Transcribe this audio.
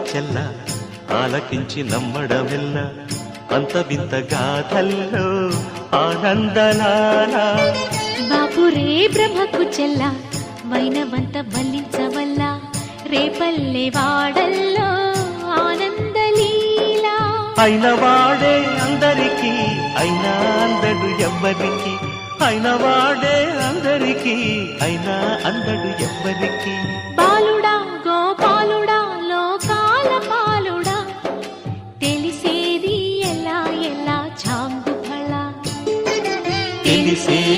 చెల్ల ఆలకించి నమ్మడమెల్ల అంత వింత గాథల్లో ఆనందలాల బాపురే బ్రహ్మకు చెల్ల వైనవంత వల్లించవల్ల రేపల్లె వాడల్లో ఆనందలీలా అయిన వాడే అందరికీ అయినా అందడు ఎవ్వరికి అయిన వాడే అందరికీ అయినా అందడు ఎవ్వరికి